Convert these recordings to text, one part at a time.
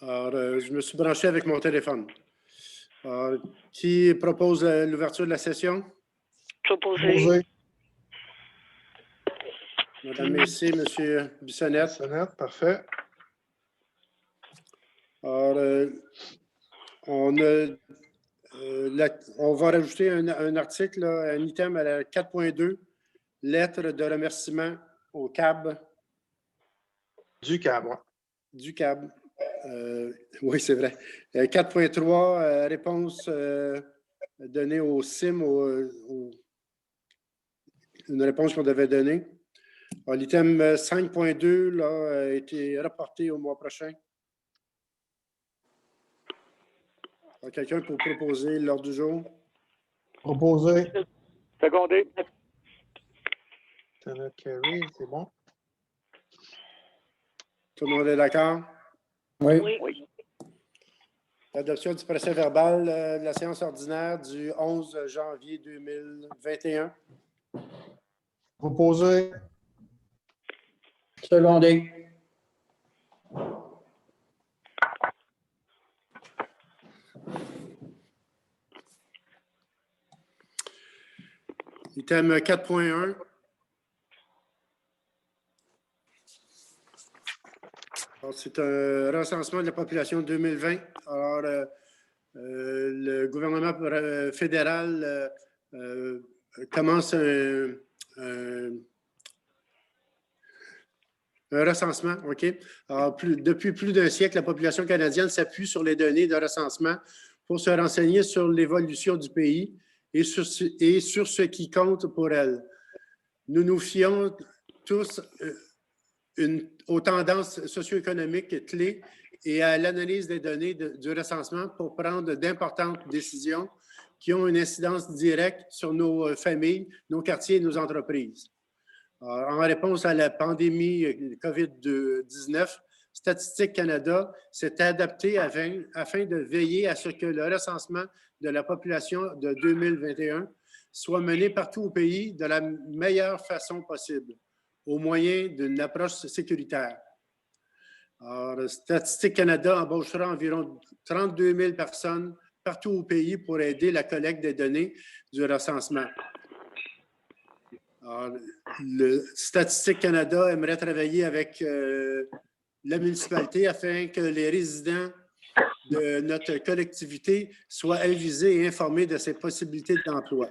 Alors, je me suis branché avec mon téléphone. Alors, qui propose l'ouverture de la session? Proposé. Madame Messier, Monsieur Bissonnette. Bissonnette, parfait. Alors, on va rajouter un article, là, un item à la 4.2, lettre de remerciement au CAB. Du CAB, oui. Du CAB. Oui, c'est vrai. 4.3, réponse donnée au CIM, une réponse qu'on devait donner. L'item 5.2 a été reporté au mois prochain. Quelqu'un pour proposer l'ordre du jour? Proposé. Secondé. Carrie, c'est bon. Tout le monde est d'accord? Oui. L'adoption du procès-verbal de la séance ordinaire du 11 janvier 2021. Proposé. Secondé. Item 4.1. C'est un recensement de la population 2020. Alors, le gouvernement fédéral commence un recensement, OK? Alors, depuis plus d'un siècle, la population canadienne s'appuie sur les données de recensement pour se renseigner sur l'évolution du pays et sur ce qui compte pour elle. Nous nous fions tous aux tendances socio-économiques clés et à l'analyse des données du recensement pour prendre d'importantes décisions qui ont une incidence directe sur nos familles, nos quartiers et nos entreprises. En réponse à la pandémie COVID-19, Statistique Canada s'est adapté afin de veiller à ce que le recensement de la population de 2021 soit mené partout au pays de la meilleure façon possible, au moyen d'une approche sécuritaire. Alors, Statistique Canada embauchera environ 32 000 personnes partout au pays pour aider la collecte des données du recensement. Alors, le Statistique Canada aimerait travailler avec la municipalité afin que les résidents de notre collectivité soient avisés et informés de ces possibilités d'emploi.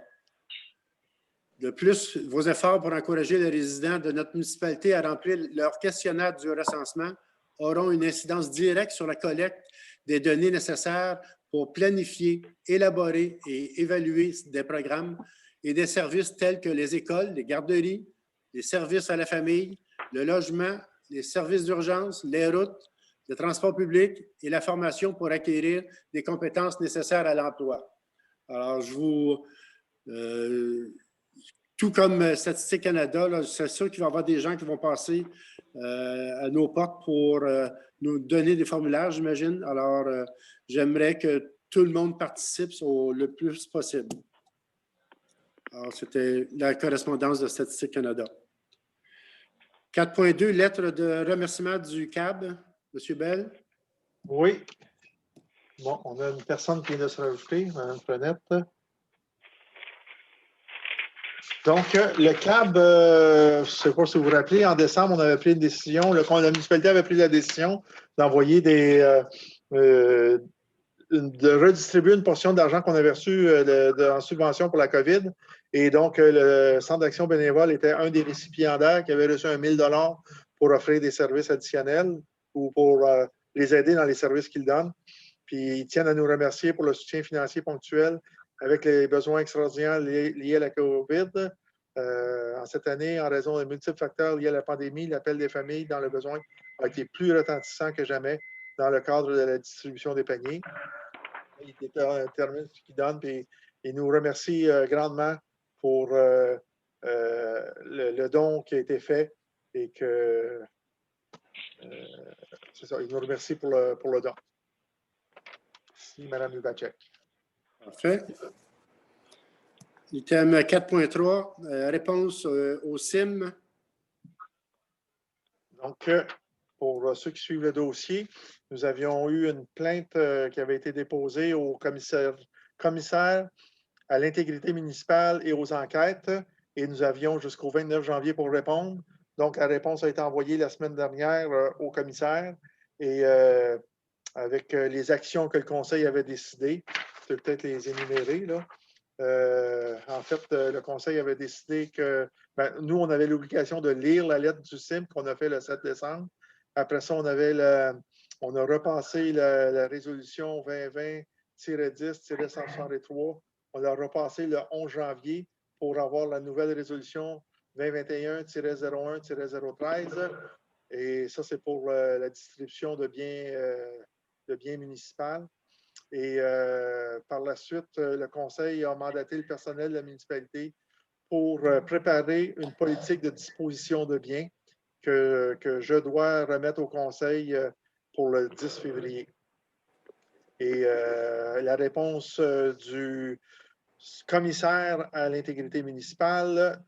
De plus, vos efforts pour encourager les résidents de notre municipalité à remplir leur questionnaire du recensement auront une incidence directe sur la collecte des données nécessaires pour planifier, élaborer et évaluer des programmes et des services tels que les écoles, les garderies, les services à la famille, le logement, les services d'urgence, les routes, le transport public et la formation pour acquérir des compétences nécessaires à l'emploi. Alors, tout comme Statistique Canada, c'est sûr qu'il va y avoir des gens qui vont passer à nos portes pour nous donner des formulaires, j'imagine. Alors, j'aimerais que tout le monde participe le plus possible. Alors, c'était la correspondance de Statistique Canada. 4.2, lettre de remerciement du CAB. Monsieur Bell? Oui. Bon, on a une personne qui vient de se rajouter, Mme Frenette. Donc, le CAB, je ne sais pas si vous vous rappelez, en décembre, on avait pris une décision, la municipalité avait pris la décision d'envoyer de redistribuer une portion d'argent qu'on avait reçu en subvention pour la COVID. Et donc, le Centre d'action bénévole était un des récipiendaires qui avait reçu 1 000 $ pour offrir des services additionnels ou pour les aider dans les services qu'ils donnent. Puis, ils tiennent à nous remercier pour le soutien financier ponctuel avec les besoins extraordinaires liés à la COVID. En cette année, en raison de multiples facteurs liés à la pandémie, l'appel des familles dans le besoin a été plus retentissant que jamais dans le cadre de la distribution des paniers. Il détermine ce qu'il donne, puis il nous remercie grandement pour le don qui a été fait et que c'est ça, il nous remercie pour le don. Merci, Mme Lubacek. Parfait. Item 4.3, réponse au CIM. Donc, pour ceux qui suivent le dossier, nous avions eu une plainte qui avait été déposée au commissaire à l'intégrité municipale et aux enquêtes, et nous avions jusqu'au 29 janvier pour répondre. Donc, la réponse a été envoyée la semaine dernière au commissaire, et avec les actions que le Conseil avait décidées, je vais peut-être les énumérer, là. En fait, le Conseil avait décidé que nous, on avait l'obligation de lire la lettre du CIM qu'on a fait le 7 décembre. Après ça, on a repassé la résolution 2020-10-163. On l'a repassé le 11 janvier pour avoir la nouvelle résolution 2021-01-013. Et ça, c'est pour la distribution de biens municipaux. Et par la suite, le Conseil a mandaté le personnel de la municipalité pour préparer une politique de disposition de biens que je dois remettre au Conseil pour le 10 février. Et la réponse du commissaire à l'intégrité municipale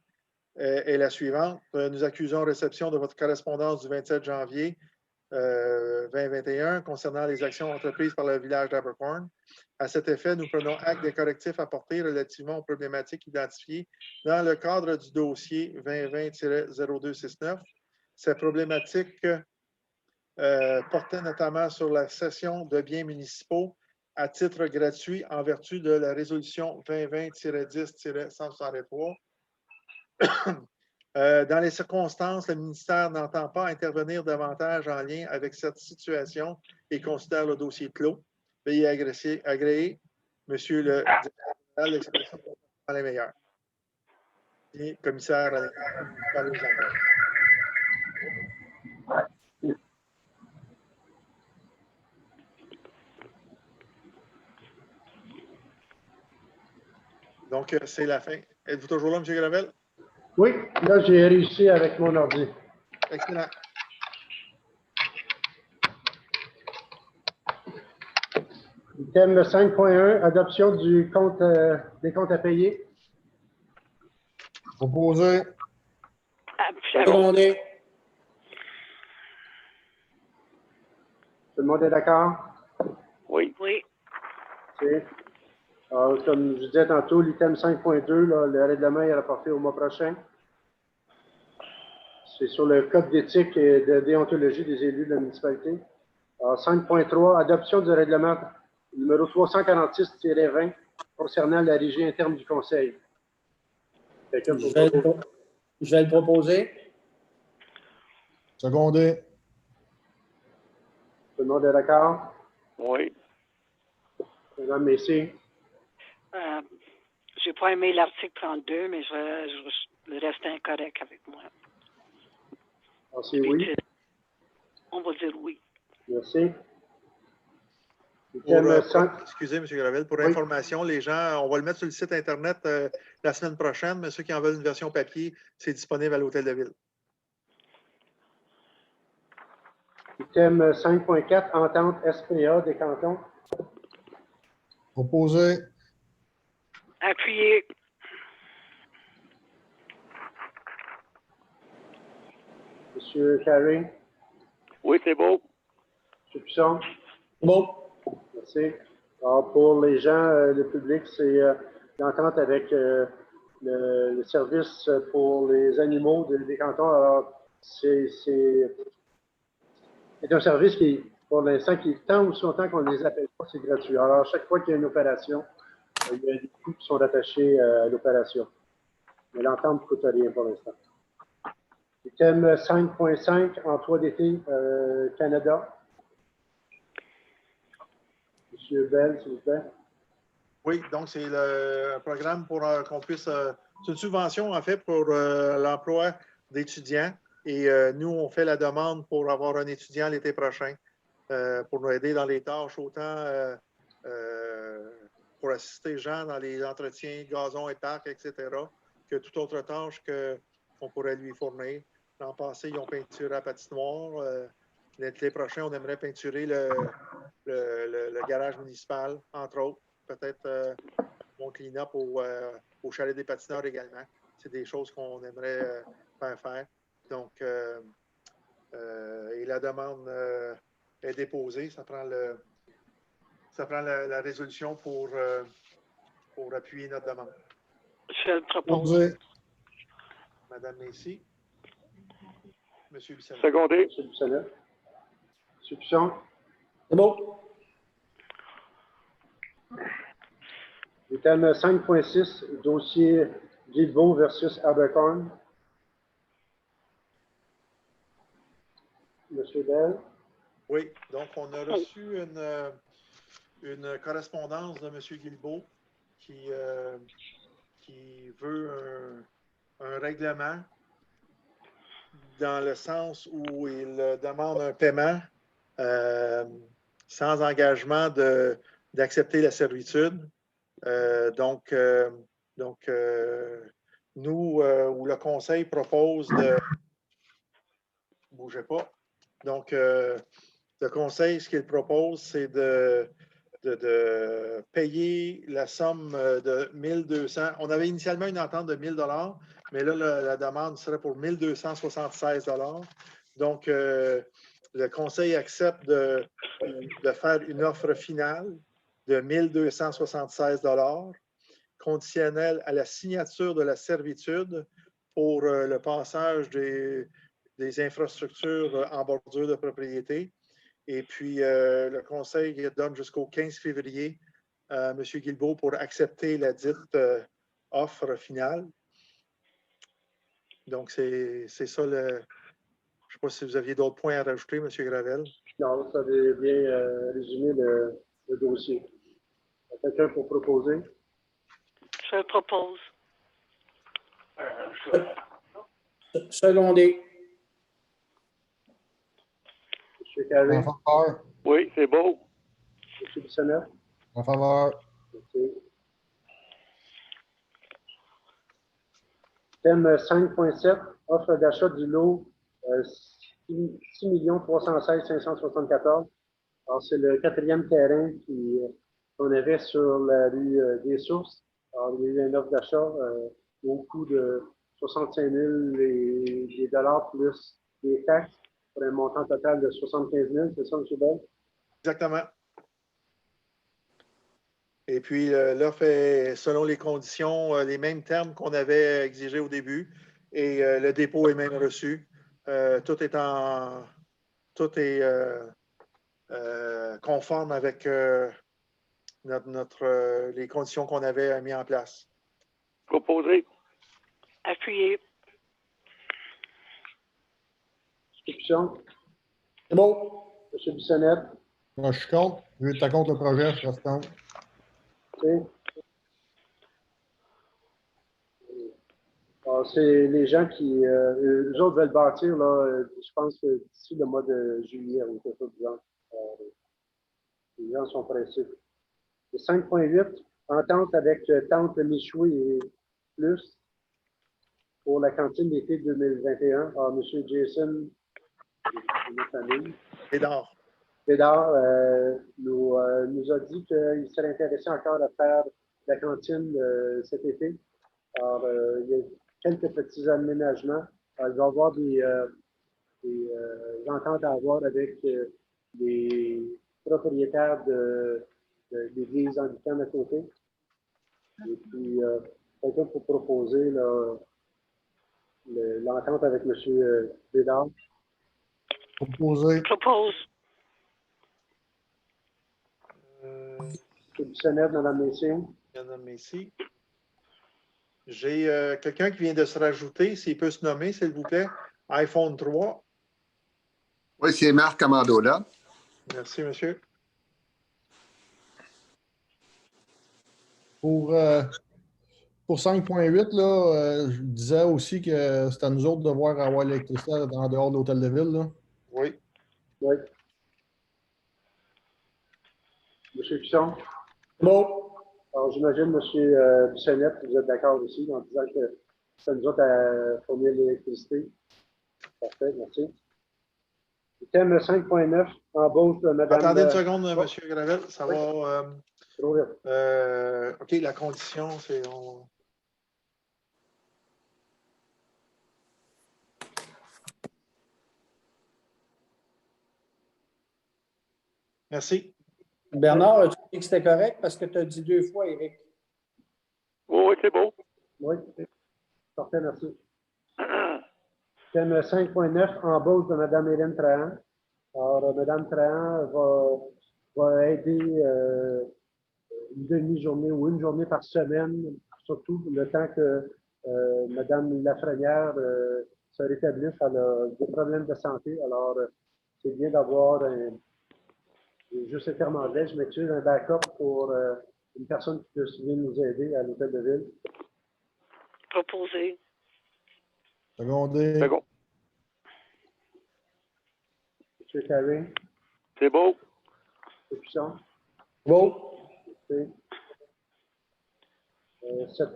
est la suivante. Nous accusons réception de votre correspondance du 27 janvier 2021 concernant les actions entreprises par le village d'Abercorn. À cet effet, nous prenons acte des correctifs apportés relativement aux problématiques identifiées dans le cadre du dossier 2020-0269. Ces problématiques portaient notamment sur la cession de biens municipaux à titre gratuit en vertu de la résolution 2020-10-163. Dans les circonstances, le ministère n'entend pas intervenir davantage en lien avec cette situation et considère le dossier clos. Veuillez agréer, Monsieur le directeur général, l'expression dans les meilleurs. Et commissaire à l'intégrité. Donc, c'est la fin. Êtes-vous toujours là, M. Gravel? Oui, là, j'ai réussi avec mon ordi. Excellent. Thème 5.1, adoption du compte, des comptes à payer. Proposé. Secondé. Tout le monde est d'accord? Oui. Oui. C'est, comme je disais tantôt, l'item 5.2, le règlement est rapporté au mois prochain. C'est sur le code d'éthique et de déontologie des élus de la municipalité. 5.3, adoption du règlement numéro 346-20 concernant la régie interne du Conseil. Je vais le proposer. Secondé. Tout le monde est d'accord? Oui. Mesdames, messieurs. J'ai pas aimé l'article 32, mais le reste est incorrect avec moi. C'est oui. On va dire oui. Merci. Excusez, M. Gravel, pour Oui. information, les gens, on va le mettre sur le site Internet la semaine prochaine, mais ceux qui en veulent une version papier, c'est disponible à l'Hôtel de Ville. Thème 5.4, entente SPA des cantons. Proposé. Appuyé. Monsieur Carré. Oui, c'est beau. Monsieur Puisson. Bon. Merci. Alors, pour les gens, le public, c'est l'entente avec le service pour les animaux des cantons. Alors, c'est un service qui, pour l'instant, qui tant ou si longtemps qu'on ne les appelle pas, c'est gratuit. Alors, chaque fois qu'il y a une opération, il y a des coûts qui sont attachés à l'opération. Mais l'entente ne coûte rien pour l'instant. Thème 5.5, emploi d'été Canada. Monsieur Bell, s'il vous plaît. Oui, donc c'est un programme pour qu'on puisse... c'est une subvention, en fait, pour l'emploi d'étudiants. Et nous, on fait la demande pour avoir un étudiant l'été prochain pour nous aider dans les tâches, autant pour assister les gens dans les entretiens, gazon et parcs, etc., que toute autre tâche qu'on pourrait lui fournir. L'an passé, ils ont peinturé la patinoire. L'été prochain, on aimerait peinturer le garage municipal, entre autres. Peut-être mon clean-up au chalet des patineurs également. C'est des choses qu'on aimerait faire. Donc, Et la demande est déposée. Ça prend la résolution pour appuyer notre demande. Je le propose. Proposé. Madame Messy. Monsieur Bissonnette. Secondé. M. Bissonnette. M. Pichon. C'est bon. Item 5.6, dossier Guilbeault versus Abercorn. Monsieur Bell. Oui, donc on a reçu une correspondance de M. Guilbeault qui veut un règlement dans le sens où il demande un paiement sans engagement d'accepter la servitude. Donc, nous, ou le conseil propose de... Bougez pas. Donc, le conseil, ce qu'il propose, c'est de payer la somme de 1200. On avait initialement une entente de 1 000 $, mais là, la demande serait pour 1 276 $. Donc, le conseil accepte de faire une offre finale de 1 276 $, conditionnelle à la signature de la servitude pour le passage des infrastructures en bordure de propriété. Et puis, le conseil donne jusqu'au 15 février à M. Guilbeault pour accepter la dite offre finale. Donc, c'est ça le... Je ne sais pas si vous aviez d'autres points à rajouter, M. Gravel. Non, vous avez bien résumé le dossier. Quelqu'un pour proposer? Je le propose. Secondé. M. Carré. En faveur. Oui, c'est beau. M. Bissonnette. En faveur. OK. Thème 5.7, offre d'achat du lot 6 316 574. Alors, c'est le 4e terrain qu'on avait sur la rue des Sources. Alors, il y a eu une offre d'achat au coût de 65 000 les dollars plus les taxes pour un montant total de 75 000. C'est ça, M. Bell? Exactement. Et puis, l'offre est, selon les conditions, les mêmes termes qu'on avait exigés au début. Et le dépôt est même reçu. Tout est conforme avec les conditions qu'on avait mis en place. Proposé. Appuyé. M. Pichon. C'est bon. M. Bissonnette. Moi, je suis contre. Vu que tu contre le projet, je reste contre. OK. Alors, c'est les gens qui, eux autres veulent bâtir, là, je pense que d'ici le mois de juillet ou quelque chose du genre. Les gens sont pressés. Le 5.8, entente avec Tante Michoui et plus pour la cantine d'été 2021. Alors, M. Jason, de notre famille, Bédard. Bédard nous a dit qu'il serait intéressé encore à faire la cantine cet été. Alors, il y a quelques petits aménagements. Alors, il va y avoir des ententes à avoir avec les propriétaires de l'église anglicane à côté. Et puis, quelqu'un pour proposer l'entente avec M. Bédard. Proposé. Propose. M. Bissonnette, Mme Messier. Madame Messy. J'ai quelqu'un qui vient de se rajouter, s'il peut se nommer, s'il vous plaît. iPhone 3. Oui, c'est Marc Amandola. Merci, monsieur. Pour 5.8, là, je disais aussi que c'est à nous autres de voir avoir l'électricité en dehors de l'hôtel de ville. Là. Oui. Oui. M. Pichon. Bon. Alors, j'imagine, M. Bissonnette, vous êtes d'accord aussi en disant que ça nous autres à fournir l'électricité. Parfait, merci. Thème 5.9, embauche de Mme... Attendez une seconde, M. Gravel. Ça Oui. va... Trop vite. OK, la condition, c'est... Merci. Bernard, as-tu dit que c'était correct parce que tu as dit 2 fois, Éric? Oui, c'est beau. Oui, parfait, merci. Thème 5.9, embauche de Mme Hélène Trahan. Alors, Mme Trahan va aider une demi-journée ou une journée par semaine, surtout le temps que Mme Lafrenière se rétablisse. Elle a des problèmes de santé. Alors, c'est bien d'avoir juste le terme anglais, je m'excuse, un backup pour une personne qui peut venir nous aider à l'hôtel de ville. Proposé. Secondé. Second. M. Carré, C'est beau. c'est puissant. Beau. 7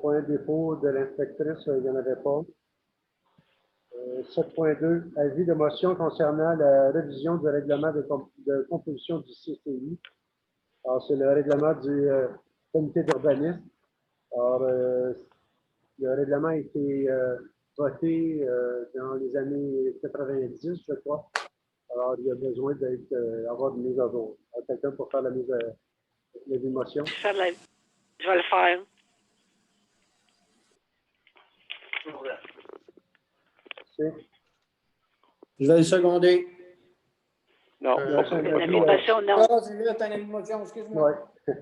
points dépôt de l'inspectrice, il n'y en avait pas. 7.2, avis de motion concernant la révision du règlement de composition du CCI. Alors, c'est le règlement du comité d'urbanisme. Alors, le règlement a été voté dans les années 90, je crois. Alors, il y a besoin d'avoir une mise à jour. Quelqu'un pour faire la mise à motion. Je vais le faire. Je vais le seconder. Non. L'animation, non. Ah, c'est là, t'as une émotion, excuse-moi. Oui.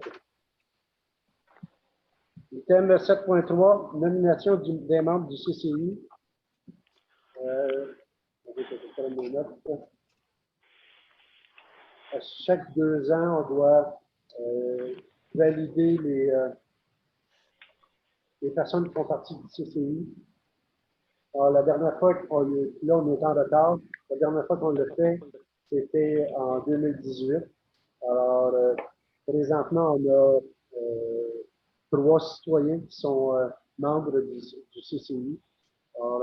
Thème 7.3, nomination des membres du CCI. À chaque 2 ans, on doit valider les personnes qui font partie du CCI. Alors, la dernière fois là, on est en retard. La dernière fois qu'on l'a fait, c'était en 2018. Alors, présentement, on a 3 citoyens qui sont membres du CCI. Alors,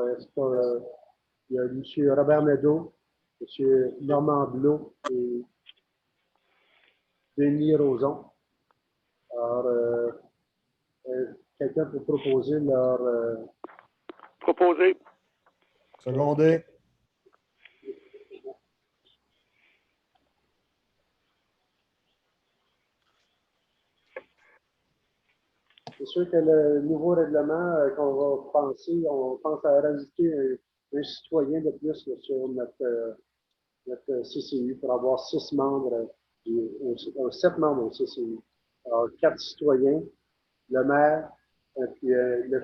il y a M. Robert Nadeau, M. Normand Blot et Denis Roson. Alors, quelqu'un peut proposer leur... Proposé. Secondé. C'est sûr que le nouveau règlement qu'on va penser, on pense à rajouter un citoyen de plus sur notre CCI pour avoir 6 membres, 7 membres au CCI. Alors, 4 citoyens, le maire, puis un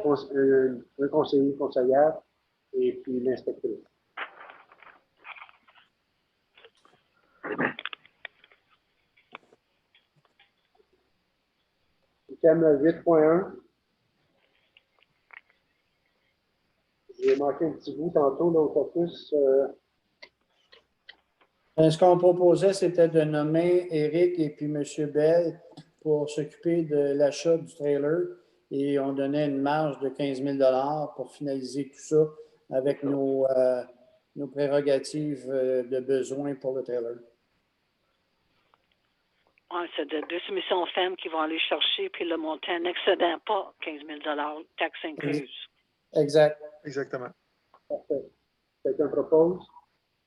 conseiller, conseillère, et puis l'inspectrice. Thème 8.1. J'ai manqué un petit bout tantôt là, au caucus. Ce qu'on proposait, c'était de nommer Éric et puis M. Bell pour s'occuper de l'achat du trailer et on donnait une marge de 15 000 pour finaliser tout ça avec nos prérogatives de besoin pour le trailer. Ouais, c'est de 2 soumissions femmes qui vont aller chercher, puis le montant n'excédant pas 15 000 taxes incluses. Exact. Exactement. Parfait. Quelqu'un propose?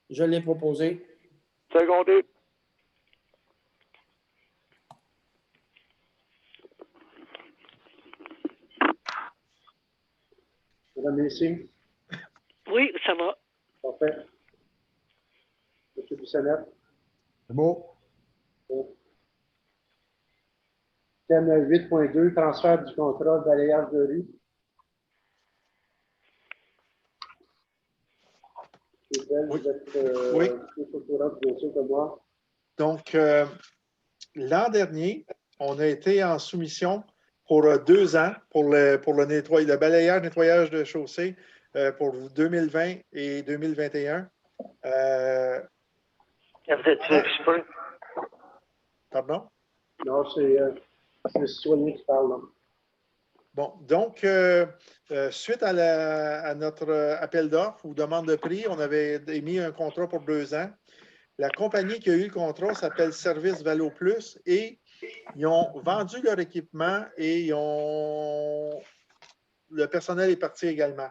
Je l'ai proposé. Secondé. Madame Messier? Oui, ça va. Parfait. M. Bissonnette? C'est beau. Thème 8.2, transfert du contrat de balayage de rue. Oui. Vous êtes Oui. plus au courant du dossier que moi. Donc, l'an dernier, on a été en soumission pour 2 ans pour le balayage, nettoyage de chaussée pour 2020 et 2021. Pardon? Non, c'est le citoyen qui parle. Là. Bon, donc, suite à notre appel d'offres ou demande de prix, on avait émis un contrat pour 2 ans. La compagnie qui a eu le contrat s'appelle Service Valo Plus et ils ont vendu leur équipement et le personnel est parti également.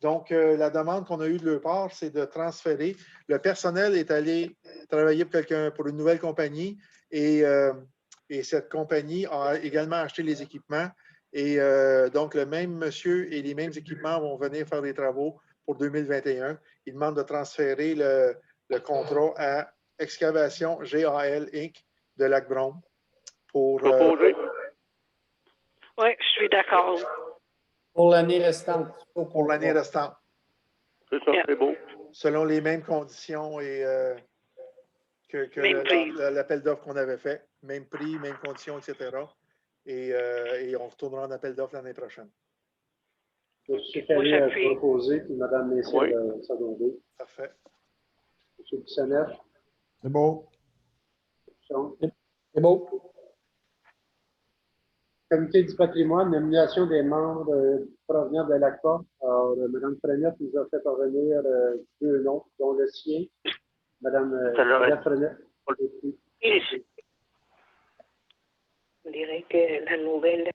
Donc, la demande qu'on a eue de leur part, c'est de transférer. Le personnel est allé travailler pour une nouvelle compagnie et cette compagnie a également acheté les équipements. Et donc, le même monsieur et les mêmes équipements vont venir faire des travaux pour 2021. Il demande de transférer le contrat à Excavation GAL Inc. de Lac-Brome pour Proposé. Oui, je suis d'accord. Pour l'année restante. pour l'année restante, C'est ça, Yeah. c'est beau. selon les mêmes conditions et que Même prix. l'appel d'offres qu'on avait fait. Même prix, mêmes conditions, etc. Et on retournera en appel d'offres l'année prochaine. M. Moi, Carré a j'appuie. proposé, puis Mme Messier Oui. a secondé. Parfait. M. Bissonnette, C'est beau. c'est beau. Comité du patrimoine, nomination des membres provenant de l'ACPA. Alors, Mme Frenette nous a fait parvenir 2 noms, dont le sien. Mme Frenette. Et puis, Ici. On dirait que la nouvelle.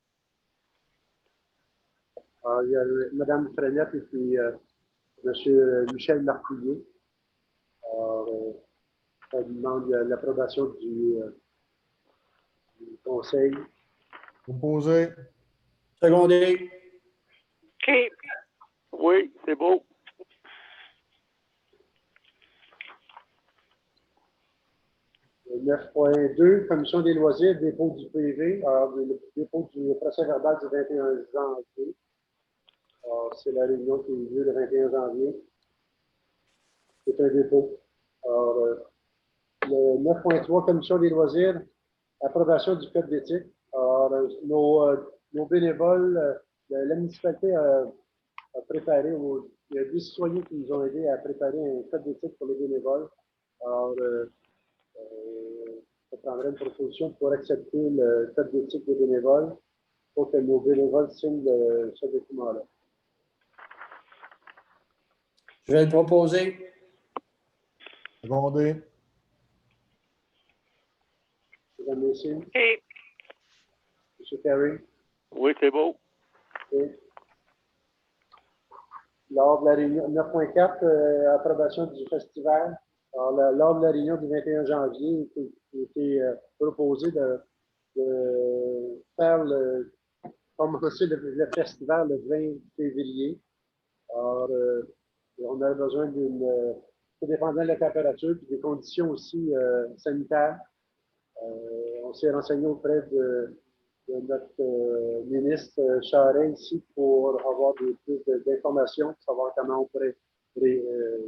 alors, il y a Mme Frenette et puis M. Michel Martillier. Alors, ça demande l'approbation du conseil. Proposé. Secondé. OK. Oui, c'est beau. Le 9.2, commission des loisirs, dépôt du PV. Alors, le dépôt du procès-verbal du 21 janvier. Alors, c'est la réunion qui a eu lieu le 21 janvier. C'est un dépôt. Alors, le 9.3, commission des loisirs, approbation du code d'éthique. Alors, nos bénévoles, la municipalité a préparé, il y a des citoyens qui nous ont aidés à préparer un code d'éthique pour les bénévoles. Alors, ça prendrait une proposition pour accepter le code d'éthique des bénévoles pour que nos bénévoles signent ce document-là. Je vais le proposer. Secondé. Mesdames, Messieurs, OK. M. Carey. Oui, c'est beau. Et lors de la réunion 9.4, approbation du festival. Alors, lors de la réunion du 21 janvier, il était proposé de faire commencer le festival le 20 février. Alors, on a besoin tout dépendant de la température et des conditions aussi sanitaires. On s'est renseigné auprès de notre ministre Charest ici pour avoir plus d'informations, pour savoir comment on pourrait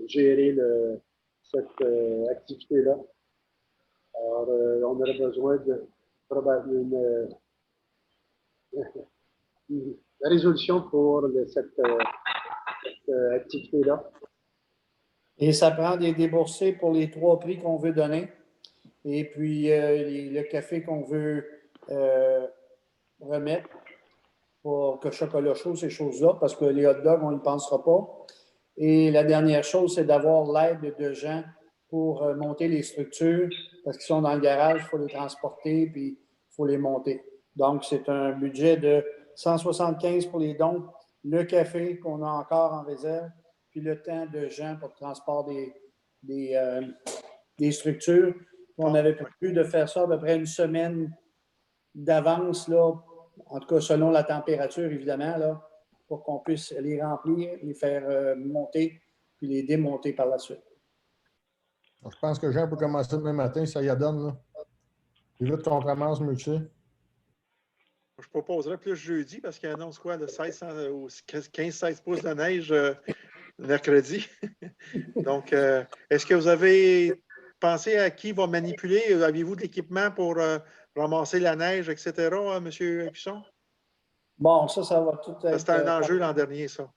gérer cette activité-là. Alors, on aurait besoin de probablement une résolution pour cette activité-là. Et ça prend des déboursés pour les 3 prix qu'on veut donner. Et puis, le café qu'on veut remettre pour que chocolat chaud, ces choses-là, parce que les hot dogs, on n'y pensera pas. Et la dernière chose, c'est d'avoir l'aide de gens pour monter les structures, parce qu'ils sont dans le garage, il faut les transporter, puis il faut les monter. Donc, c'est un budget de 175 pour les dons, le café qu'on a encore en réserve, puis le temps de gens pour le transport des structures. On avait prévu de faire ça à peu près une semaine d'avance, là, en tout cas selon la température, évidemment, là, pour qu'on puisse les remplir, les faire monter, puis les démonter par la suite. Je pense que Jean peut commencer demain matin, ça y donne. Là. Plus vite qu'on commence, mieux que c'est. Je proposerais plus jeudi parce qu'il annonce quoi, de 15-16 pouces de neige mercredi. Donc, est-ce que vous avez pensé à qui va manipuler? Avez-vous de l'équipement pour ramasser la neige, etc., M. Cusson? Bon, ça va tout être... C'était un enjeu l'an dernier, ça.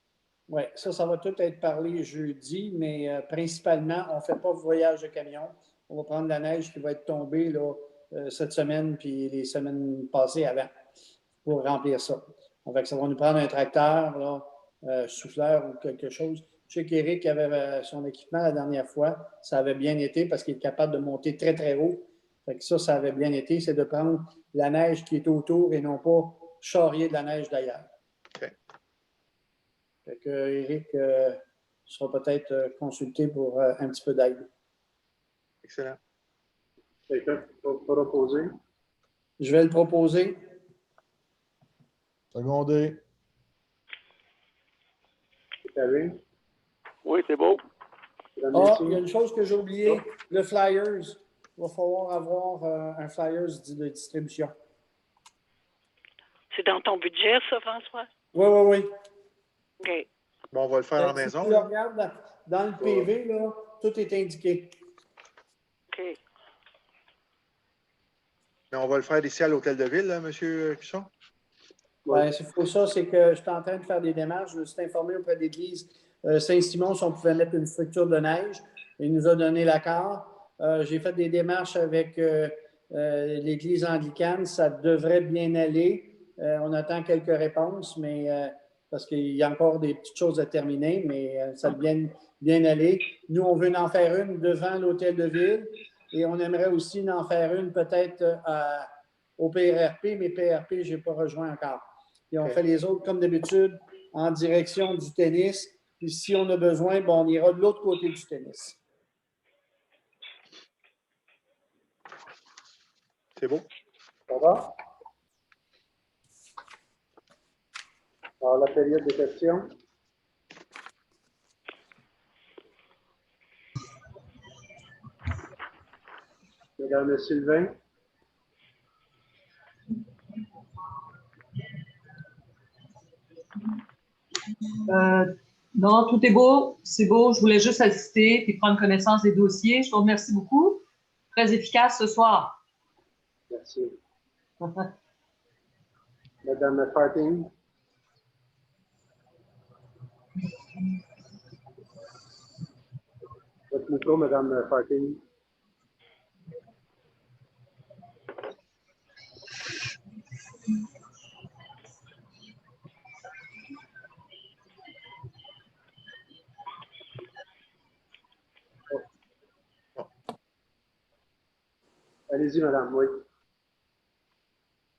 Oui, ça va tout être parlé jeudi, mais principalement, on ne fait pas de voyage de camion. On va prendre la neige qui va être tombée là, cette semaine puis les semaines passées avant pour remplir ça. Donc, ça va nous prendre un tracteur, là, souffleur ou quelque chose. Je sais qu'Éric avait son équipement la dernière fois. Ça avait bien été parce qu'il est capable de monter très, très haut. Fait que ça avait bien été. C'est de prendre la neige qui est autour et non pas charrier de la neige d'ailleurs. OK. Fait que Éric sera peut-être consulté pour un petit peu d'aide. Excellent. Quelqu'un pour proposer? Je vais le proposer. Secondé. Karine? Oui, c'est beau. Ah, il y a une chose que j'ai oubliée, le Flyers. Il va falloir avoir un Flyers de distribution. C'est dans ton budget, ça, François? Oui, oui, oui. OK. Bon, on va le faire à la Si maison. tu le regardes dans le PV, là, tout est indiqué. OK. Mais on va le faire ici à l'Hôtel de Ville, là, M. Cusson? Ouais, c'est pour ça, c'est que je suis en train de faire des démarches. Je me suis informé auprès de l'Église Saint-Simon si on pouvait mettre une structure de neige. Il nous a donné l'accord. J'ai fait des démarches avec l'Église anglicane. Ça devrait bien aller. On attend quelques réponses, mais parce qu'il y a encore des petites choses à terminer, mais ça devrait bien aller. Nous, on veut en faire une devant l'Hôtel de Ville et on aimerait aussi en faire une peut-être au PRP, mais PRP, je n'ai pas rejoint encore. Et on fait les autres, comme d'habitude, en direction du tennis. Puis si on a besoin, bon, on ira de l'autre côté du tennis. C'est beau. Ça va? Alors, la période de questions. Madame Sylvain? Non, tout est beau, c'est beau. Je voulais juste assister et prendre connaissance des dossiers. Je vous remercie beaucoup. Très efficace ce soir. Merci. Madame Farting? Votre micro, Madame Farting. Allez-y, Madame, oui.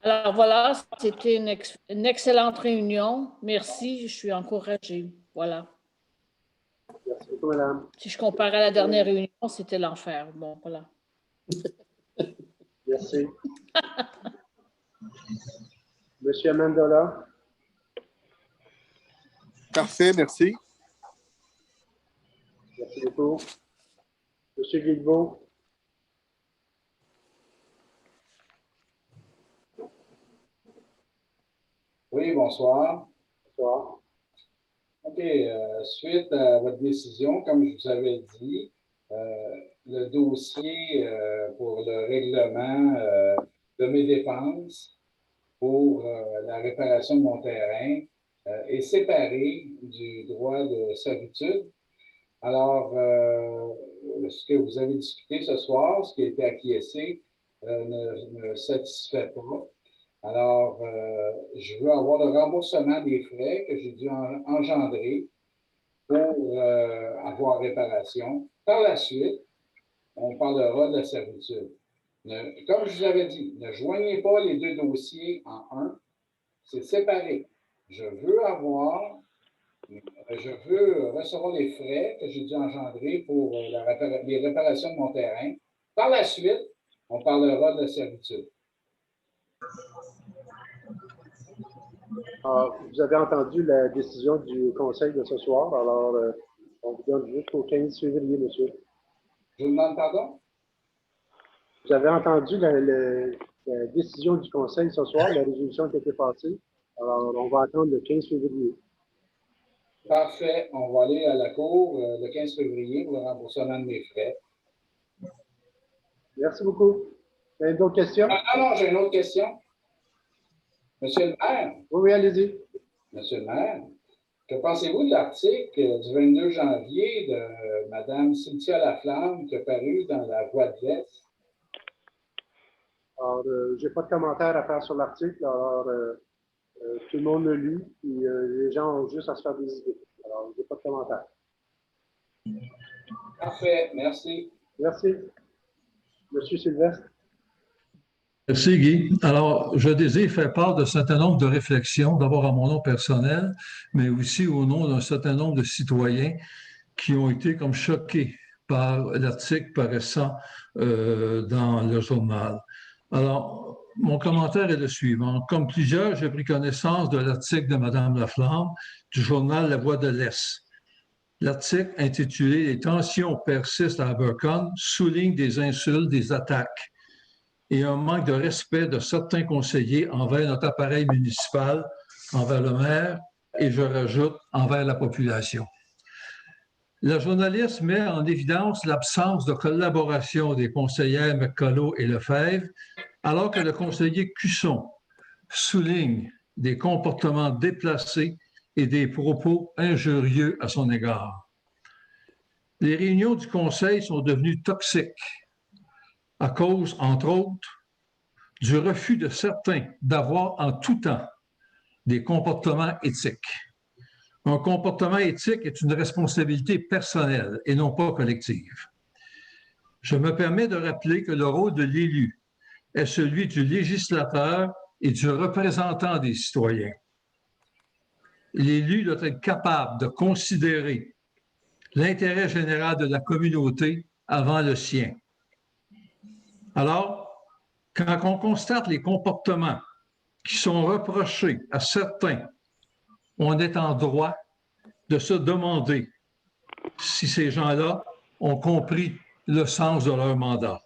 Alors voilà, c'était une excellente réunion. Merci, je suis encouragée. Voilà. Merci beaucoup, Madame. Si je compare à la dernière réunion, c'était l'enfer. Bon, voilà. Merci. Monsieur Amendola? Parfait, merci. Merci beaucoup. Monsieur Guilbeault? Oui, bonsoir. Bonsoir. OK. Suite à votre décision, comme je vous avais dit, le dossier pour le règlement de mes dépenses pour la réparation de mon terrain est séparé du droit de servitude. Alors, ce que vous avez discuté ce soir, ce qui a été acquiescé, ne me satisfait pas. Alors, je veux avoir le remboursement des frais que j'ai dû engendrer pour avoir réparation. Par la suite, on parlera de la servitude. Comme je vous avais dit, ne joignez pas les deux dossiers en un, c'est séparé. Je veux recevoir les frais que j'ai dû engendrer pour les réparations de mon terrain. Par la suite, on parlera de la servitude. Alors, vous avez entendu la décision du Conseil de ce soir. Alors, on vous donne jusqu'au 15 février, monsieur. Je vous demande pardon? Vous avez entendu la décision du Conseil ce soir, la résolution qui a été passée. Alors, on va attendre le 15 février. Parfait. On va aller à la Cour le 15 février pour le remboursement de mes frais. Merci beaucoup. Vous avez d'autres questions? Non, j'ai une autre question. Monsieur le maire? Oui, allez-y. Monsieur le maire, que pensez-vous de l'article du 22 janvier de Mme Cynthia Laflamme qui a paru dans la Voix de l'Est? Alors, je n'ai pas de commentaire à faire sur l'article. Alors, tout le monde le lit, puis les gens ont juste à se faire des idées. Alors, je n'ai pas de commentaire. Parfait, merci. Merci. Monsieur Sylvestre? Merci, Guy. Alors, je désire faire part d'un certain nombre de réflexions, d'abord à mon nom personnel, mais aussi au nom d'un certain nombre de citoyens qui ont été comme choqués par l'article paraissant dans le journal. Alors, mon commentaire est le suivant. Comme plusieurs, j'ai pris connaissance de l'article de Mme Laflamme du journal La Voix de l'Est. L'article intitulé « Les tensions persistent à Abercorn » souligne des insultes, des attaques et un manque de respect de certains conseillers envers notre appareil municipal, envers le maire et, je rajoute, envers la population. La journaliste met en évidence l'absence de collaboration des conseillères McCullough et Lefebvre, alors que le conseiller Cusson souligne des comportements déplacés et des propos injurieux à son égard. Les réunions du conseil sont devenues toxiques à cause, entre autres, du refus de certains d'avoir en tout temps des comportements éthiques. Un comportement éthique est une responsabilité personnelle et non pas collective. Je me permets de rappeler que le rôle de l'élu est celui du législateur et du représentant des citoyens. L'élu doit être capable de considérer l'intérêt général de la communauté avant le sien. Alors, quand on constate les comportements qui sont reprochés à certains, on est en droit de se demander si ces gens-là ont compris le sens de leur mandat.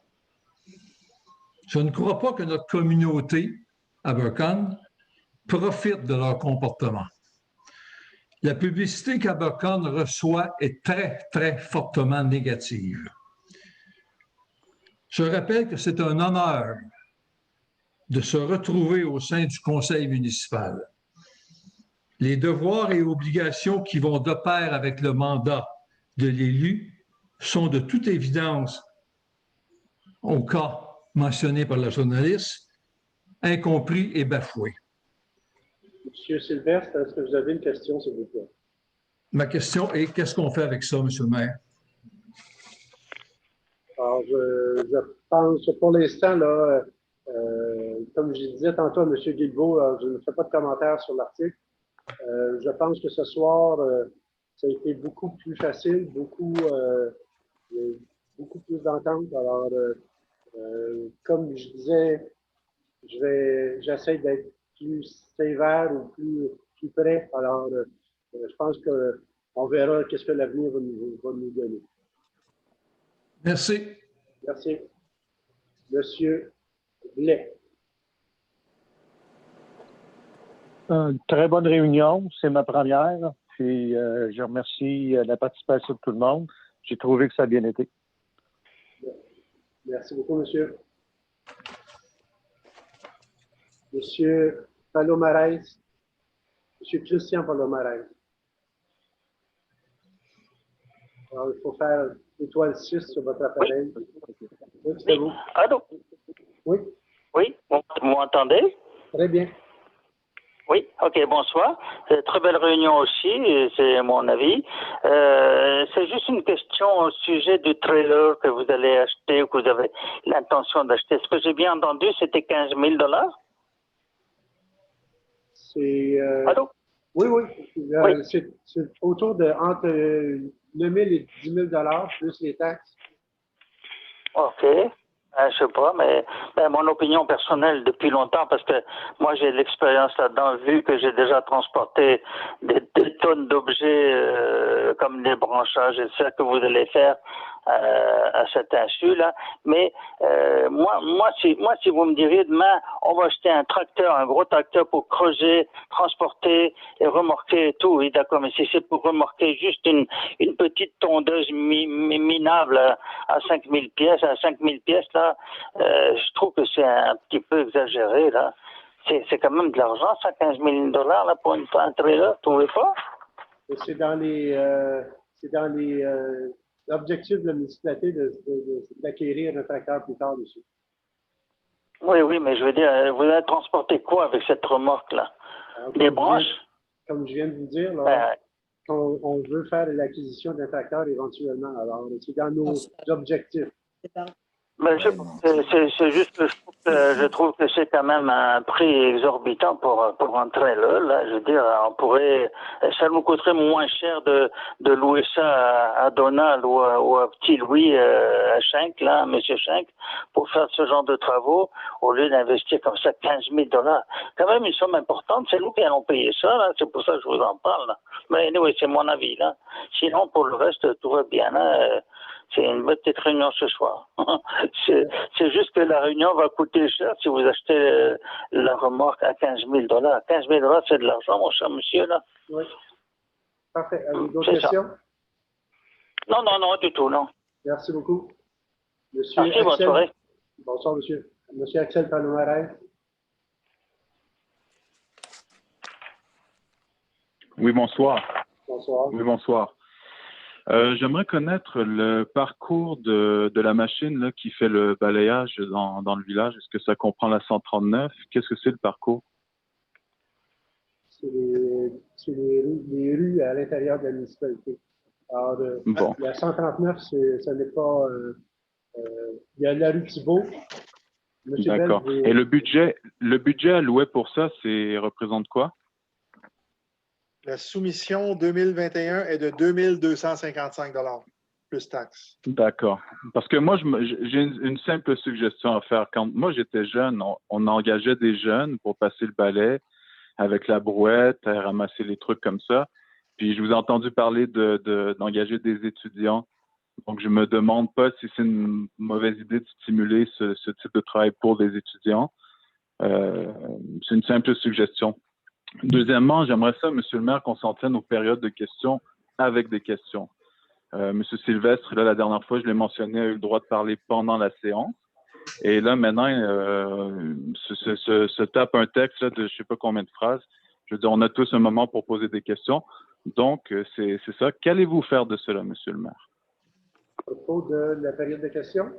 Je ne crois pas que notre communauté, Abercorn, profite de leur comportement. La publicité qu'Abercorn reçoit est très, très fortement négative. Je rappelle que c'est un honneur de se retrouver au sein du conseil municipal. Les devoirs et obligations qui vont de pair avec le mandat de l'élu sont de toute évidence, au cas mentionné par la journaliste, incompris et bafoués. Monsieur Sylvestre, est-ce que vous avez une question, s'il vous plaît? Ma question est, qu'est-ce qu'on fait avec ça, Monsieur le maire? Alors, je pense, pour l'instant, là, comme je disais tantôt à M. Guilbeault, je ne fais pas de commentaire sur l'article. Je pense que ce soir, ça a été beaucoup plus facile, beaucoup plus d'entente. Alors, comme je disais, j'essaie d'être plus sévère ou plus près. Alors, je pense qu'on verra qu'est-ce que l'avenir va nous donner. Merci. Merci. Monsieur Blais. Une très bonne réunion, c'est ma première. Puis je remercie la participation de tout le monde. J'ai trouvé que ça a bien été. Merci beaucoup, monsieur. Monsieur Palomares. Monsieur Christian Palomares. Alors, il faut faire étoile 6 sur votre appareil. Oui, c'est vous. Allô? Oui. Oui, vous m'entendez? Très bien. Oui, ok, bonsoir. Très belle réunion aussi, c'est mon avis. C'est juste une question au sujet du trailer que vous allez acheter ou que vous avez l'intention d'acheter. Ce que j'ai bien entendu, c'était 15 000 $? C'est. Allô? Oui, oui. Oui. C'est autour de entre 9 000 et 10 000 $ plus les taxes. Ok. Je sais pas, mais mon opinion personnelle depuis longtemps, parce que moi j'ai de l'expérience là-dedans, vu que j'ai déjà transporté des tonnes d'objets comme des branchages et ça que vous allez faire à cet insu-là. Mais moi, si vous me diriez demain, on va acheter un tracteur, un gros tracteur pour creuser, transporter et remorquer et tout, oui d'accord, mais si c'est pour remorquer juste une petite tondeuse minable à 5 000 pièces, là, je trouve que c'est un petit peu exagéré, là. C'est quand même de l'argent, ça, 15 000 $, là, pour un trailer, vous trouvez pas? C'est dans les objectifs de la municipalité d'acquérir un tracteur plus tard dessus. Oui, mais je veux dire, vous allez transporter quoi avec cette remorque-là? Des branches? Comme je viens de vous dire, là, on veut faire l'acquisition d'un tracteur éventuellement. Alors, c'est dans nos objectifs. Mais c'est juste que je trouve que c'est quand même un prix exorbitant pour entrer là. Je veux dire, ça nous coûterait moins cher de louer ça à Donald ou à Petit Louis, à Schenck, là, à M. Schenck, pour faire ce genre de travaux, au lieu d'investir comme ça 15 000 $. Quand même une somme importante, c'est nous qui allons payer ça, là. C'est pour ça que je vous en parle, là. Mais anyway, c'est mon avis, là. Sinon, pour le reste, tout va bien, là. C'est une petite réunion ce soir. C'est juste que la réunion va coûter cher si vous achetez la remorque à 15 000 $. 15 000 $, c'est de l'argent, mon cher monsieur, là. Oui. Parfait. Avez-vous d'autres questions? Non, du tout, non. Merci beaucoup. Monsieur Merci, bonne Axel. soirée. Bonsoir, monsieur. Monsieur Axel Palomares. Oui, bonsoir. Bonsoir. Oui, bonsoir. J'aimerais connaître le parcours de la machine là, qui fait le balayage dans le village. Est-ce que ça comprend la 139? Qu'est-ce que c'est le parcours? C'est les rues à l'intérieur de la municipalité. Alors, Bon. la 139, ce n'est pas... il y a la rue Thibault. D'accord. Et le budget alloué pour ça, représente quoi? La soumission 2021 est de 2255 $ plus taxes. D'accord. Parce que moi, j'ai une simple suggestion à faire. Quand moi, j'étais jeune, on engageait des jeunes pour passer le balai avec la brouette, ramasser les trucs comme ça. Puis, je vous ai entendu parler d'engager des étudiants. Donc, je me demande pas si c'est une mauvaise idée de stimuler ce type de travail pour des étudiants. C'est une simple suggestion. Deuxièmement, j'aimerais ça, Monsieur le maire, qu'on s'en tienne aux périodes de questions avec des questions. Monsieur Sylvestre, là, la dernière fois, je l'ai mentionné, a eu le droit de parler pendant la séance. Et là, maintenant, se tape un texte là, de je sais pas combien de phrases. Je veux dire, on a tous un moment pour poser des questions. Donc, c'est ça. Qu'allez-vous faire de cela, Monsieur le maire? À propos de la période de questions?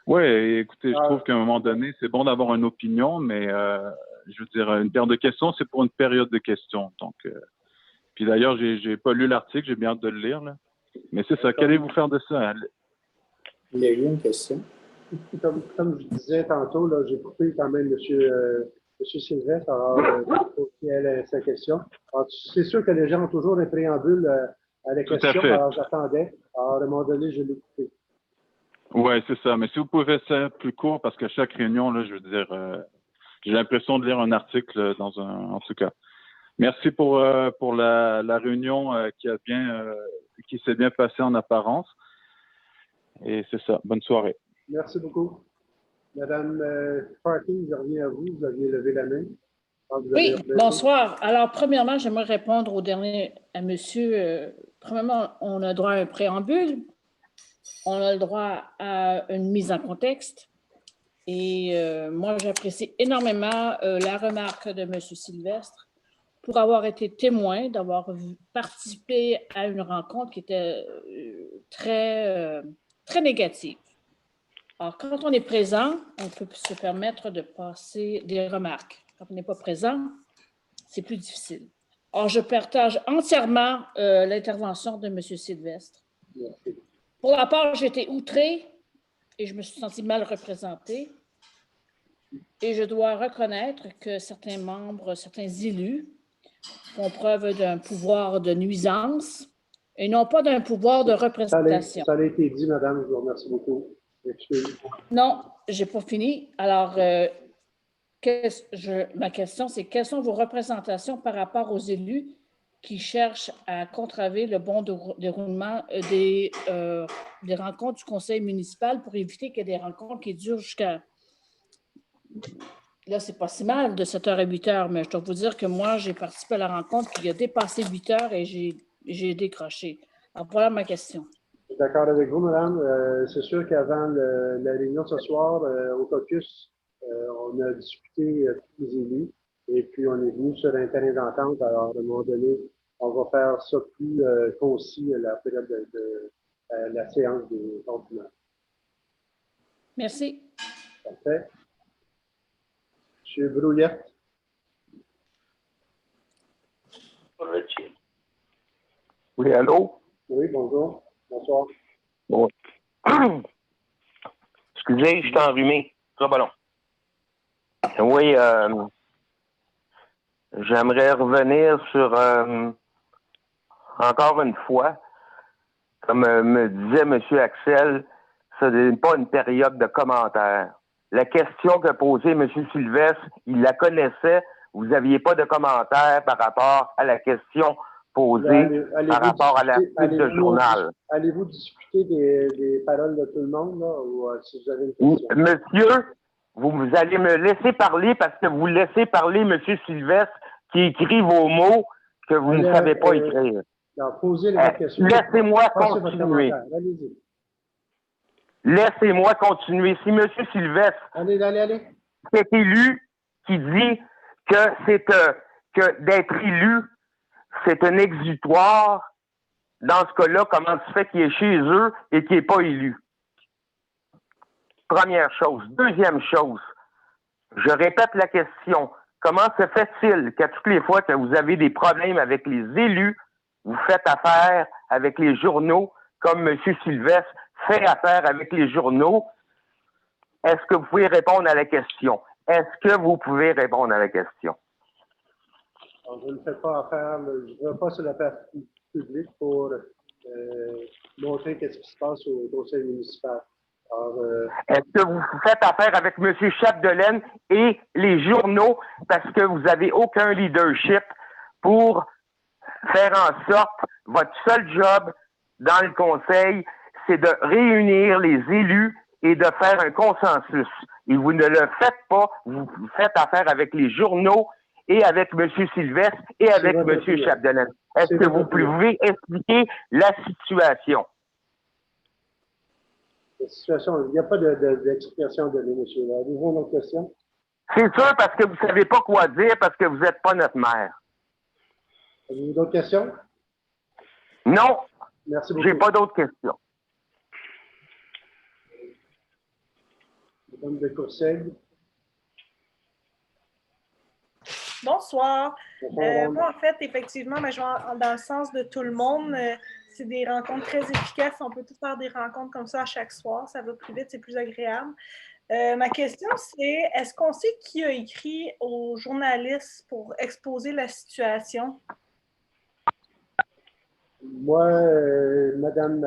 Oui, écoutez, je trouve qu'à un moment donné, c'est bon d'avoir une opinion, mais je veux dire, une période de questions, c'est pour une période de questions. Donc, puis d'ailleurs, j'ai pas lu l'article, j'ai bien hâte de le lire. Là. Mais c'est ça, qu'allez-vous faire de ça? Il y a eu une question. Comme je disais tantôt, là, j'ai coupé quand même M. Sylvestre, alors pour qu'elle ait sa question. Alors, c'est sûr que les gens ont toujours un préambule à la question, alors j'attendais. Alors, à un moment donné, je l'ai coupé. Oui, c'est ça. Mais si vous pouvez faire plus court, parce qu'à chaque réunion, là, je veux dire, j'ai l'impression de lire un article en tout cas. Merci pour la réunion qui s'est bien passée en apparence. Et c'est ça. Bonne soirée. Merci beaucoup. Madame Parkin, je reviens à vous. Vous aviez levé la main. Oui, bonsoir. Alors, premièrement, j'aimerais répondre à monsieur. Premièrement, on a droit à un préambule. On a le droit à une mise en contexte. Et moi, j'apprécie énormément la remarque de M. Sylvestre pour avoir été témoin, d'avoir participé à une rencontre qui était très négative. Alors, quand on est présent, on peut se permettre de passer des remarques. Quand on n'est pas présent, c'est plus difficile. Or, je partage entièrement l'intervention de M. Sylvestre. Merci. Pour la part, j'ai été outrée et je me suis sentie mal représentée. Et je dois reconnaître que certains membres, certains élus font preuve d'un pouvoir de nuisance et non pas d'un pouvoir de représentation. Ça a été dit, madame. Je vous remercie beaucoup. Excusez. Non, je n'ai pas fini. Alors, ma question, c'est quelles sont vos représentations par rapport aux élus qui cherchent à contraver le bon déroulement des rencontres du conseil municipal pour éviter qu'il y ait des rencontres qui durent jusqu'à... Là, c'est pas si mal de 7h à 8h, mais je dois vous dire que moi, j'ai participé à la rencontre qui a dépassé 8h et j'ai décroché. Alors, voilà ma question. Je suis d'accord avec vous, madame. C'est sûr qu'avant la réunion ce soir, au caucus, on a discuté tous les élus et puis on est venu sur un terrain d'entente. Alors, à un moment donné, on va faire ça plus concis la période de la séance des comptes. Merci. Parfait. M. Brouillette. Oui, allô? Oui, bonjour. Bonsoir. Bon. Excusez, je suis enrhumé. Ça va long. Oui, j'aimerais revenir sur, encore une fois, comme me disait M. Axel, ce n'est pas une période de commentaires. La question que posait M. Sylvestre, il la connaissait. Vous n'aviez pas de commentaires par rapport à la question posée par rapport à la suite de journal. Allez-vous discuter des paroles de tout le monde, là, ou si vous avez une question? Monsieur, vous allez me laisser parler parce que vous laissez parler M. Sylvestre qui écrit vos mots que vous ne savez pas écrire. Posez la question. Laissez-moi continuer. Allez-y. Laissez-moi continuer. Si M. Sylvestre est élu, qui dit que c'est que d'être élu, c'est un exutoire, dans ce cas-là, comment se fait qu'il est chez eux et qu'il n'est pas élu? Première chose. Deuxième chose, je répète la question. Comment se fait-il qu'à toutes les fois que vous avez des problèmes avec les élus, vous faites affaire avec les journaux, comme M. Sylvestre fait affaire avec les journaux? Est-ce que vous pouvez répondre à la question? Est-ce que vous pouvez répondre à la question? Alors, je ne fais pas affaire, je ne vais pas sur la place publique pour montrer ce qui se passe au conseil municipal. Est-ce que vous faites affaire avec M. Chapdelaine et les journaux parce que vous n'avez aucun leadership pour faire en sorte, votre seul job dans le conseil, c'est de réunir les élus et de faire un consensus. Et vous ne le faites pas, vous faites affaire avec les journaux et avec M. Sylvestre et avec M. Chapdelaine. Est-ce que vous pouvez expliquer la situation? La situation, il n'y a pas d'explication donnée, monsieur. Avez-vous une autre question? C'est sûr parce que vous ne savez pas quoi dire parce que vous n'êtes pas notre maire. Avez-vous d'autres questions? Non. Merci beaucoup. J'ai pas d'autres questions. Madame de Courcelles. Bonsoir. Bonsoir. Moi, en fait, effectivement, je vais dans le sens de tout le monde. C'est des rencontres très efficaces. On peut tous faire des rencontres comme ça à chaque soir. Ça va plus vite, c'est plus agréable. Ma question, c'est est-ce qu'on sait qui a écrit aux journalistes pour exposer la situation? Moi, Madame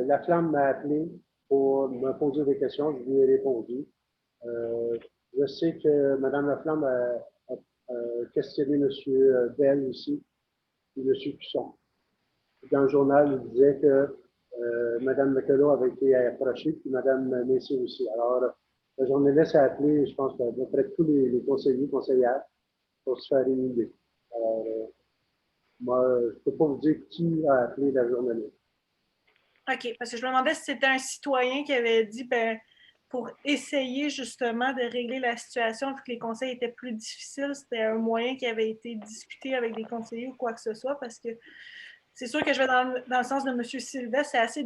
Laflamme m'a appelé pour me poser des questions. Je lui ai répondu. Je sais que Madame Laflamme a questionné M. Bell aussi, et M. Cusson. Dans le journal, il disait que Mme McCullough avait été approchée, puis Mme Messier aussi. Alors, le journaliste a appelé, je pense, à peu près tous les conseillers, conseillères, pour se faire une idée. Alors, moi, je ne peux pas vous dire qui a appelé la journaliste. OK, parce que je me demandais si c'était un citoyen qui avait dit, pour essayer justement de régler la situation, vu que les conseils étaient plus difficiles, c'était un moyen qui avait été discuté avec des conseillers ou quoi que ce soit, parce que c'est sûr que je vais dans le sens de M. Sylvestre. C'est assez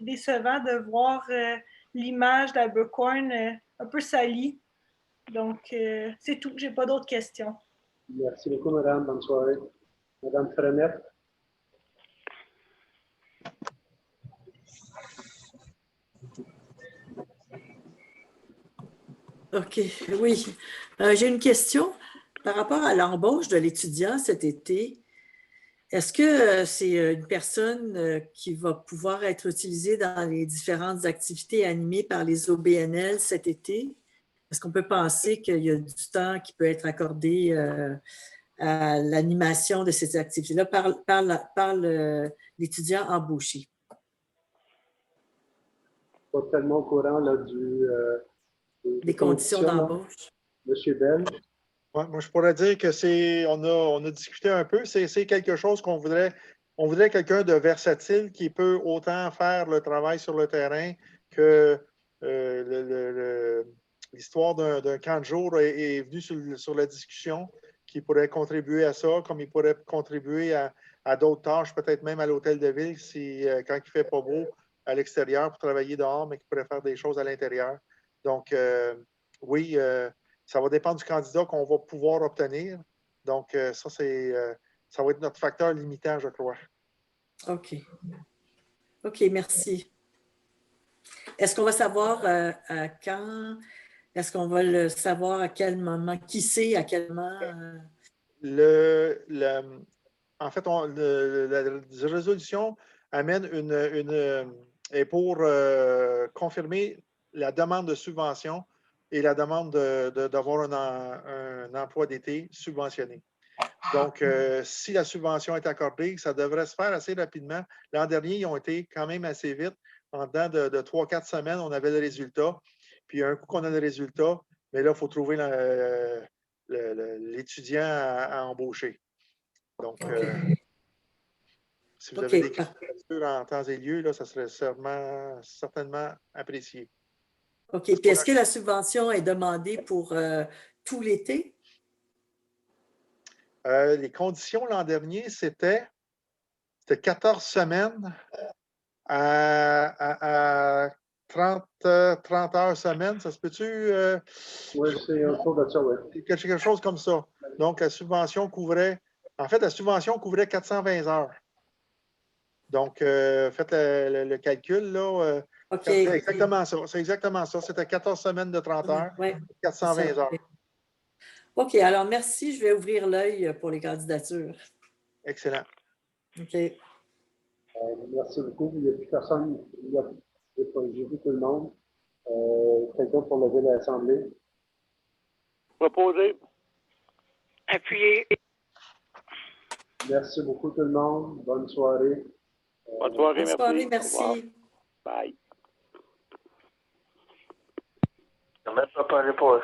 décevant de voir l'image d'Albercorn un peu salie. Donc, c'est tout. Je n'ai pas d'autres questions. Merci beaucoup, madame. Bonne soirée. Madame Frenette. OK, oui. J'ai une question par rapport à l'embauche de l'étudiant cet été. Est-ce que c'est une personne qui va pouvoir être utilisée dans les différentes activités animées par les OBNL cet été? Est-ce qu'on peut penser qu'il y a du temps qui peut être accordé à l'animation de ces activités-là par l'étudiant embauché? Pas tellement au courant là, des conditions d'embauche. Monsieur Bell. Ouais, moi, je pourrais dire que on a discuté un peu, c'est quelque chose qu'on voudrait. On voudrait quelqu'un de versatile qui peut autant faire le travail sur le terrain que l'histoire d'un camp de jour est venue sur la discussion, qui pourrait contribuer à ça, comme il pourrait contribuer à d'autres tâches, peut-être même à l'hôtel de ville, quand il ne fait pas beau à l'extérieur pour travailler dehors, mais qui pourrait faire des choses à l'intérieur. Donc, oui, ça va dépendre du candidat qu'on va pouvoir obtenir. Donc, ça va être notre facteur limitant, je crois. OK. OK, merci. Est-ce qu'on va savoir à quand? Est-ce qu'on va le savoir à quel moment? Qui sait à quel moment? En fait, la résolution amène est pour confirmer la demande de subvention et la demande d'avoir un emploi d'été subventionné. Donc, si la subvention est accordée, ça devrait se faire assez rapidement. L'an dernier, ils ont été quand même assez vite. En dedans de 3-4 semaines, on avait le résultat. Puis, un coup qu'on a le résultat, mais là, il faut trouver l'étudiant à embaucher. Donc, si vous avez des candidatures en temps et lieu, là, ça serait certainement apprécié. OK. Puis, est-ce que la subvention est demandée pour tout l'été? Les conditions l'an dernier, c'était 14 semaines à 30 heures semaine. Ça se peut-tu? Oui, c'est autour de ça, oui. Quelque chose comme ça. Donc, la subvention couvrait 420 heures. Donc, faites le calcul, là. Okay. C'est exactement ça. C'est exactement ça. C'était 14 semaines de 30 heures, 420 heures. OK. Alors, merci. Je vais ouvrir l'œil pour les candidatures. Excellent. OK. Merci beaucoup. Il n'y a plus personne. J'ai vu tout le monde. Quelqu'un pour lever l'Assemblée. Proposé. Appuyé. Merci beaucoup tout le monde. Bonne soirée. Bonne soirée, merci. Bonne soirée, merci. Bye. On ne va pas parler pour le